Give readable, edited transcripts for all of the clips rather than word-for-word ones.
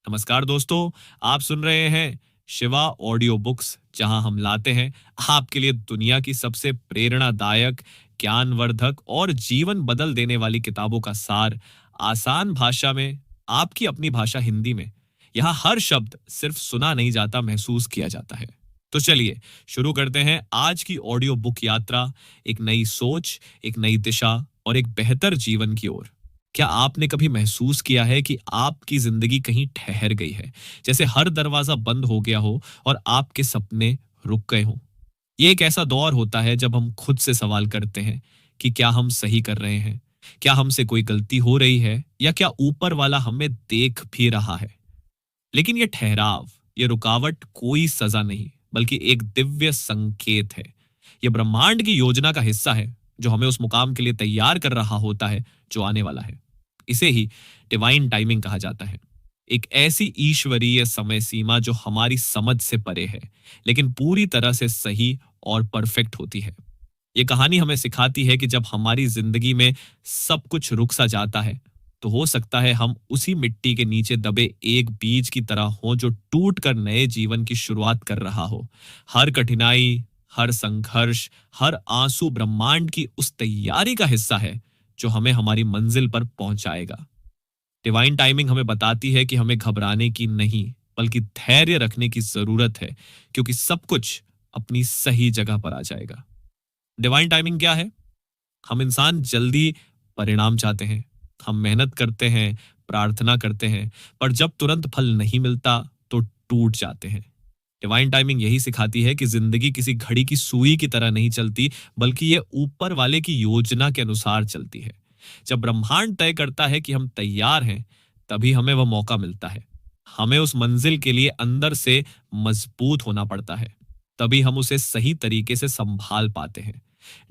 नमस्कार दोस्तों, आप सुन रहे हैं शिवा ऑडियो बुक्स, जहां हम लाते हैं आपके लिए दुनिया की सबसे प्रेरणादायक, ज्ञानवर्धक और जीवन बदल देने वाली किताबों का सार, आसान भाषा में, आपकी अपनी भाषा हिंदी में। यहाँ हर शब्द सिर्फ सुना नहीं जाता, महसूस किया जाता है। तो चलिए शुरू करते हैं आज की ऑडियो बुक यात्रा, एक नई सोच, एक नई दिशा और एक बेहतर जीवन की ओर। क्या आपने कभी महसूस किया है कि आपकी जिंदगी कहीं ठहर गई है, जैसे हर दरवाजा बंद हो गया हो और आपके सपने रुक गए हों? ये एक ऐसा दौर होता है जब हम खुद से सवाल करते हैं कि क्या हम सही कर रहे हैं, क्या हमसे कोई गलती हो रही है, या क्या ऊपर वाला हमें देख भी रहा है। लेकिन ये ठहराव, ये रुकावट कोई सजा नहीं, बल्कि एक दिव्य संकेत है। ये ब्रह्मांड की योजना का हिस्सा है, जो हमें उस मुकाम के लिए तैयार कर रहा होता है जो आने वाला है। इसे ही डिवाइन टाइमिंग कहा जाता है। एक ऐसी ईश्वरीय समय सीमा जो हमारी समझ से परे है, लेकिन पूरी तरह से सही और परफेक्ट होती है। ये कहानी हमें सिखाती है कि जब हमारी जिंदगी में सब कुछ रुक सा जाता है, तो हो सकता है हम उसी मिट्टी के नीचे दबे एक बीज की तरह हो जो टूट कर नए जीवन की शुरुआत कर रहा हो। हर कठिनाई, हर संघर्ष, हर आंसू ब्रह्मांड की उस तैयारी का हिस्सा है जो हमें हमारी मंजिल पर पहुंचाएगा। डिवाइन टाइमिंग हमें बताती है कि हमें घबराने की नहीं, बल्कि धैर्य रखने की जरूरत है, क्योंकि सब कुछ अपनी सही जगह पर आ जाएगा। डिवाइन टाइमिंग क्या है? हम इंसान जल्दी परिणाम चाहते हैं। हम मेहनत करते हैं, प्रार्थना करते हैं, पर जब तुरंत फल नहीं मिलता तो टूट जाते हैं। डिवाइन टाइमिंग यही सिखाती है कि जिंदगी किसी घड़ी की सुई की तरह नहीं चलती, बल्कि ये ऊपर वाले की योजना के अनुसार चलती है। जब ब्रह्मांड तय करता है कि हम तैयार हैं, तभी हमें वह मौका मिलता है। हमें उस मंजिल के लिए अंदर से मजबूत होना पड़ता है, तभी हम उसे सही तरीके से संभाल पाते हैं।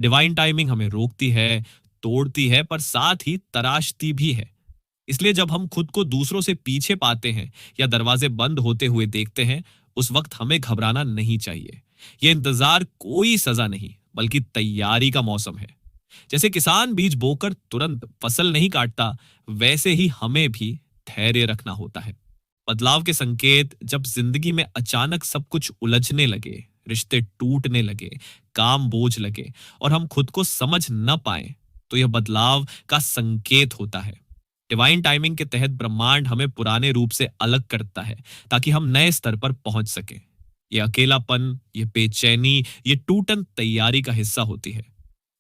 डिवाइन टाइमिंग हमें रोकती है, तोड़ती है, पर साथ ही तराशती भी है। इसलिए जब हम खुद को दूसरों से पीछे पाते हैं या दरवाजे बंद होते हुए देखते हैं, उस वक्त हमें घबराना नहीं चाहिए। यह इंतजार कोई सजा नहीं, बल्कि तैयारी का मौसम है। जैसे किसान बीज बोकर तुरंत फसल नहीं काटता, वैसे ही हमें भी धैर्य रखना होता है। बदलाव के संकेत, जब जिंदगी में अचानक सब कुछ उलझने लगे, रिश्ते टूटने लगे, काम बोझ लगे और हम खुद को समझ न पाए, तो यह बदलाव का संकेत होता है। डिवाइन टाइमिंग के तहत ब्रह्मांड हमें पुराने रूप से अलग करता है, ताकि हम नए स्तर पर पहुंच सके। ये अकेलापन, ये बेचैनी, ये टूटन तैयारी का हिस्सा होती है।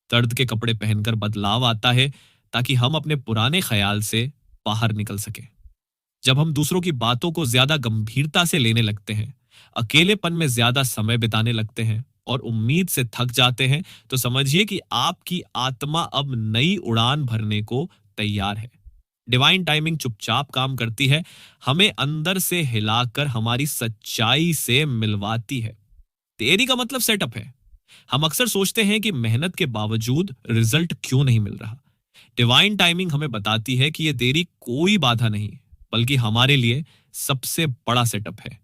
दर्द के कपड़े पहनकर बदलाव आता है, ताकि हम अपने पुराने ख्याल से बाहर निकल सके। जब हम दूसरों की बातों को ज्यादा गंभीरता से लेने लगते हैं, अकेलेपन में ज्यादा समय बिताने लगते हैं और उम्मीद से थक जाते हैं, तो समझिए कि आपकी आत्मा अब नई उड़ान भरने को तैयार है। डिवाइन टाइमिंग चुपचाप काम करती है, हमें अंदर से हिलाकर हमारी सच्चाई से मिलवाती है। देरी का मतलब सेटअप है। हम अक्सर सोचते हैं कि मेहनत के बावजूद रिजल्ट क्यों नहीं मिल रहा। डिवाइन टाइमिंग हमें बताती है कि यह देरी कोई बाधा नहीं, बल्कि हमारे लिए सबसे बड़ा सेटअप है।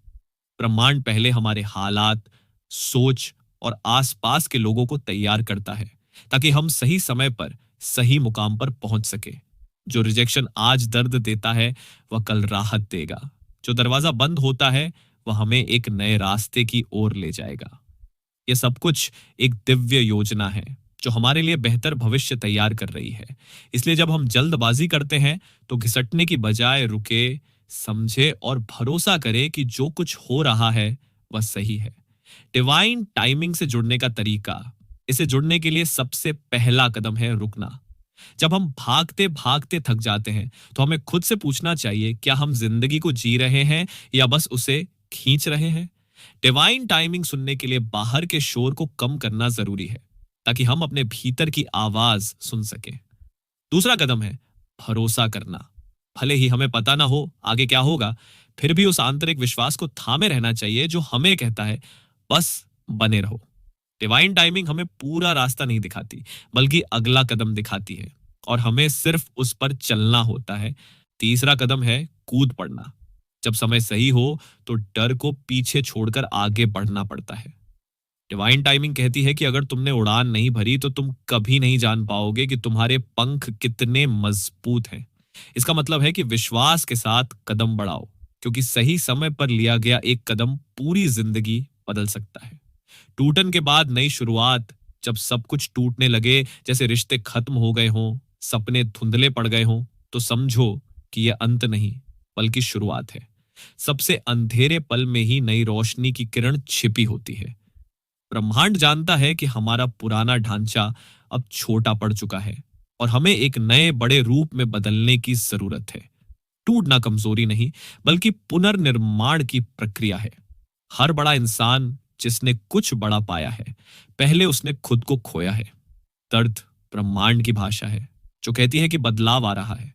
ब्रह्मांड पहले हमारे हालात, सोच और आसपास के लोगों को तैयार करता है, ताकि हम सही समय पर सही मुकाम पर पहुंच सके। जो रिजेक्शन आज दर्द देता है, वह कल राहत देगा। जो दरवाजा बंद होता है, वह हमें एक नए रास्ते की ओर ले जाएगा। यह सब कुछ एक दिव्य योजना है, जो हमारे लिए बेहतर भविष्य तैयार कर रही है। इसलिए जब हम जल्दबाजी करते हैं, तो घिसटने की बजाय रुके, समझे और भरोसा करें कि जो कुछ हो रहा है वह सही है। डिवाइन टाइमिंग से जुड़ने का तरीका, इसे जुड़ने के लिए सबसे पहला कदम है रुकना। जब हम भागते भागते थक जाते हैं, तो हमें खुद से पूछना चाहिए, क्या हम जिंदगी को जी रहे हैं या बस उसे खींच रहे हैं? डिवाइन टाइमिंग सुनने के लिए बाहर के शोर को कम करना जरूरी है, ताकि हम अपने भीतर की आवाज सुन सके। दूसरा कदम है भरोसा करना। भले ही हमें पता ना हो आगे क्या होगा, फिर भी उस आंतरिक विश्वास को थामे रहना चाहिए जो हमें कहता है, बस बने रहो। डिवाइन टाइमिंग हमें पूरा रास्ता नहीं दिखाती, बल्कि अगला कदम दिखाती है, और हमें सिर्फ उस पर चलना होता है। तीसरा कदम है कूद पड़ना। जब समय सही हो, तो डर को पीछे छोड़कर आगे बढ़ना पड़ता है। डिवाइन टाइमिंग कहती है कि अगर तुमने उड़ान नहीं भरी, तो तुम कभी नहीं जान पाओगे कि तुम्हारे पंख कितने मजबूत हैं। इसका मतलब है कि विश्वास के साथ कदम बढ़ाओ, क्योंकि सही समय पर लिया गया एक कदम पूरी जिंदगी बदल सकता है। टूटन के बाद नई शुरुआत, जब सब कुछ टूटने लगे, जैसे रिश्ते खत्म हो गए हों, सपने धुंधले पड़ गए हों, तो समझो कि यह अंत नहीं, बल्कि शुरुआत है। सबसे अंधेरे पल में ही नई रोशनी की किरण छिपी होती है। ब्रह्मांड जानता है कि हमारा पुराना ढांचा अब छोटा पड़ चुका है और हमें एक नए बड़े रूप में बदलने की जरूरत है। टूटना कमजोरी नहीं, बल्कि पुनर्निर्माण की प्रक्रिया है। हर बड़ा इंसान जिसने कुछ बड़ा पाया है, पहले उसने खुद को खोया है। दर्द ब्रह्मांड की भाषा है, जो कहती है कि बदलाव आ रहा है।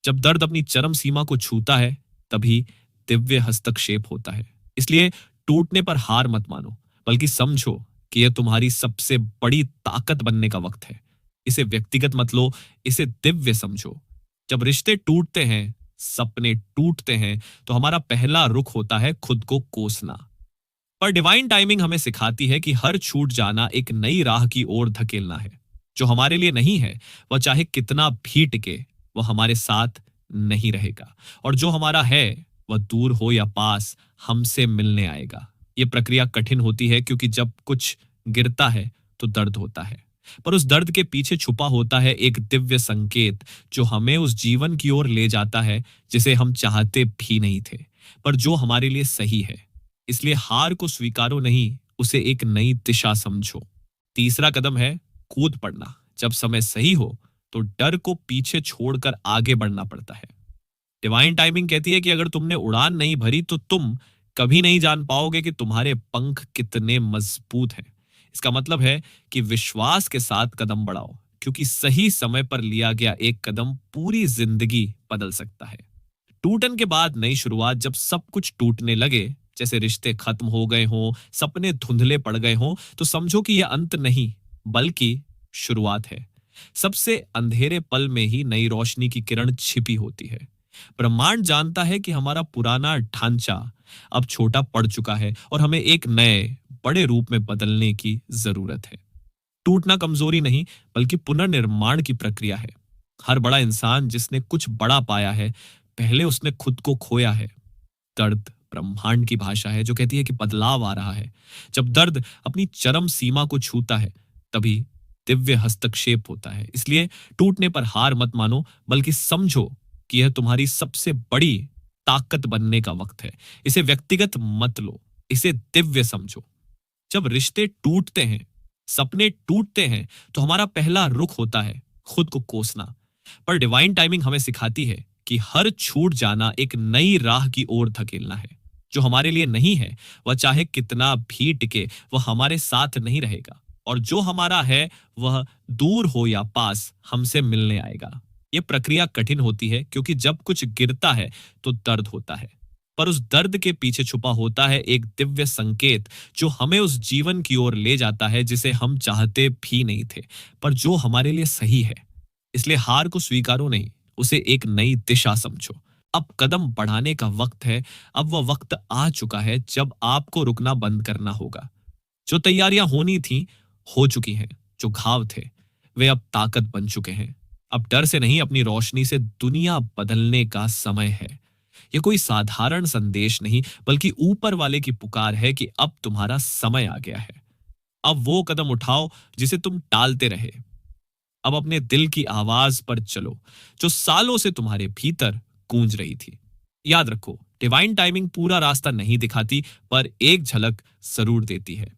जब दर्द अपनी चरम सीमा को छूता है, तभी दिव्य हस्तक्षेप होता है। इसलिए टूटने पर हार मत मानो, बल्कि समझो कि यह तुम्हारी सबसे बड़ी ताकत बनने का वक्त है। इसे व्यक्तिगत मत लो, इसे दिव्य समझो। जब रिश्ते टूटते हैं, सपने टूटते हैं, तो हमारा पहला रुख होता है खुद को कोसना। पर डिवाइन टाइमिंग हमें सिखाती है कि हर छूट जाना एक नई राह की ओर धकेलना है। जो हमारे लिए नहीं है, वह चाहे कितना भी टिके, वह हमारे साथ नहीं रहेगा। और जो हमारा है, वह दूर हो या पास, हमसे मिलने आएगा। यह प्रक्रिया कठिन होती है, क्योंकि जब कुछ गिरता है तो दर्द होता है, पर उस दर्द के पीछे छुपा होता है एक दिव्य संकेत, जो हमें उस जीवन की ओर ले जाता है जिसे हम चाहते भी नहीं थे, पर जो हमारे लिए सही है। इसलिए हार को स्वीकारो नहीं, उसे एक नई दिशा समझो। तीसरा कदम है कूद पड़ना। जब समय सही हो, तो डर को पीछे छोड़कर आगे बढ़ना पड़ता है। डिवाइन टाइमिंग कहती है कि अगर तुमने उड़ान नहीं भरी, तो तुम कभी नहीं जान पाओगे कि तुम्हारे पंख कितने मजबूत हैं। इसका मतलब है कि विश्वास के साथ कदम बढ़ाओ, क्योंकि सही समय पर लिया गया एक कदम पूरी जिंदगी बदल सकता है। टूटन के बाद नई शुरुआत, जब सब कुछ टूटने लगे, जैसे रिश्ते खत्म हो गए हों, सपने धुंधले पड़ गए हों, तो समझो कि यह अंत नहीं, बल्कि शुरुआत है। सबसे अंधेरे पल में ही नई रोशनी की किरण छिपी होती है। ब्रह्मांड जानता है कि हमारा पुराना ढांचा अब छोटा पड़ चुका है और हमें एक नए बड़े रूप में बदलने की जरूरत है। टूटना कमजोरी नहीं, बल्कि पुनर्निर्माण की प्रक्रिया है। हर बड़ा इंसान जिसने कुछ बड़ा पाया है, पहले उसने खुद को खोया है। दर्द ब्रह्मांड की भाषा है, जो कहती है कि बदलाव आ रहा है। जब दर्द अपनी चरम सीमा को छूता है, तभी दिव्य हस्तक्षेप होता है। इसलिए टूटने पर हार मत मानो, बल्कि समझो कि यह तुम्हारी सबसे बड़ी ताकत बनने का वक्त है। इसे व्यक्तिगत मत लो, इसे दिव्य समझो। जब रिश्ते टूटते हैं, सपने टूटते हैं, तो हमारा पहला रुख होता है खुद को कोसना। पर डिवाइन टाइमिंग हमें सिखाती है कि हर छूट जाना एक नई राह की ओर धकेलना है। जो हमारे लिए नहीं है, वह चाहे कितना भी टिके, वह हमारे साथ नहीं रहेगा। और जो हमारा है, वह दूर हो या पास, हमसे मिलने आएगा। यह प्रक्रिया कठिन होती है, क्योंकि जब कुछ गिरता है तो दर्द होता है, पर उस दर्द के पीछे छुपा होता है एक दिव्य संकेत, जो हमें उस जीवन की ओर ले जाता है जिसे हम चाहते भी नहीं थे, पर जो हमारे लिए सही है। इसलिए हार को स्वीकारो नहीं, उसे एक नई दिशा समझो। अब कदम बढ़ाने का वक्त है। अब वह वक्त आ चुका है जब आपको रुकना बंद करना होगा। जो तैयारियां होनी थी, हो चुकी हैं। जो घाव थे, वे अब ताकत बन चुके हैं। अब डर से नहीं, अपनी रोशनी से दुनिया बदलने का समय है। यह कोई साधारण संदेश नहीं, बल्कि ऊपर वाले की पुकार है कि अब तुम्हारा समय आ गया है। अब वो कदम उठाओ जिसे तुम टालते रहे। अब अपने दिल की आवाज पर चलो, जो सालों से तुम्हारे भीतर गूंज रही थी। याद रखो, डिवाइन टाइमिंग पूरा रास्ता नहीं दिखाती, पर एक झलक जरूर देती है।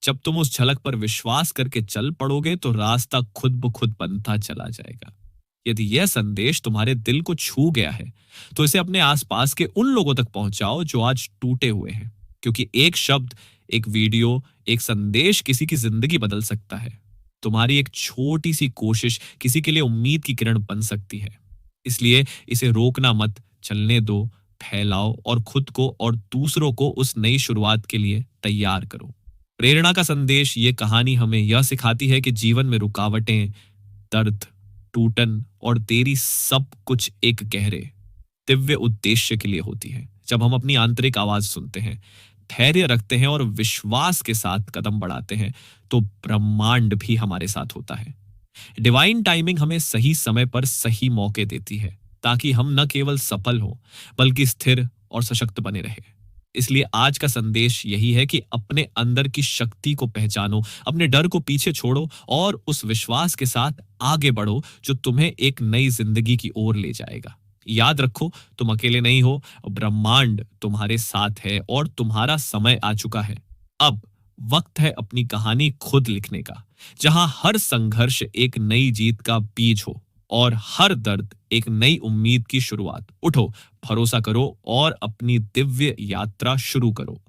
जब तुम उस झलक पर विश्वास करके चल पड़ोगे, तो रास्ता खुद ब खुद बनता चला जाएगा। यदि यह संदेश तुम्हारे दिल को छू गया है, तो इसे अपने आसपास के उन लोगों तक पहुंचाओ जो आज टूटे हुए हैं, क्योंकि एक शब्द, एक वीडियो, एक संदेश किसी की जिंदगी बदल सकता है। तुम्हारी एक छोटी सी कोशिश किसी के लिए उम्मीद की किरण बन सकती है। इसलिए इसे रोकना मत, चलने दो, फैलाओ और खुद को और दूसरों को उस नई शुरुआत के लिए तैयार करो। प्रेरणा का संदेश, ये कहानी हमें यह सिखाती है कि जीवन में रुकावटें, दर्द, टूटन और देरी, सब कुछ एक गहरे दिव्य उद्देश्य के लिए होती है। जब हम अपनी आंतरिक आवाज सुनते हैं, धैर्य रखते हैं और विश्वास के साथ कदम बढ़ाते हैं, तो ब्रह्मांड भी हमारे साथ होता है। डिवाइन टाइमिंग हमें सही समय पर सही मौके देती है, ताकि हम न केवल सफल हो, बल्कि स्थिर और सशक्त बने रहे। इसलिए आज का संदेश यही है कि अपने अंदर की शक्ति को पहचानो, अपने डर को पीछे छोड़ो और उस विश्वास के साथ आगे बढ़ो जो तुम्हें एक नई जिंदगी की ओर ले जाएगा। याद रखो, तुम अकेले नहीं हो, ब्रह्मांड तुम्हारे साथ है और तुम्हारा समय आ चुका है। अब वक्त है अपनी कहानी खुद लिखने का, जहां हर संघर्ष एक नई जीत का बीज हो और हर दर्द एक नई उम्मीद की शुरुआत। उठो, भरोसा करो और अपनी दिव्य यात्रा शुरू करो।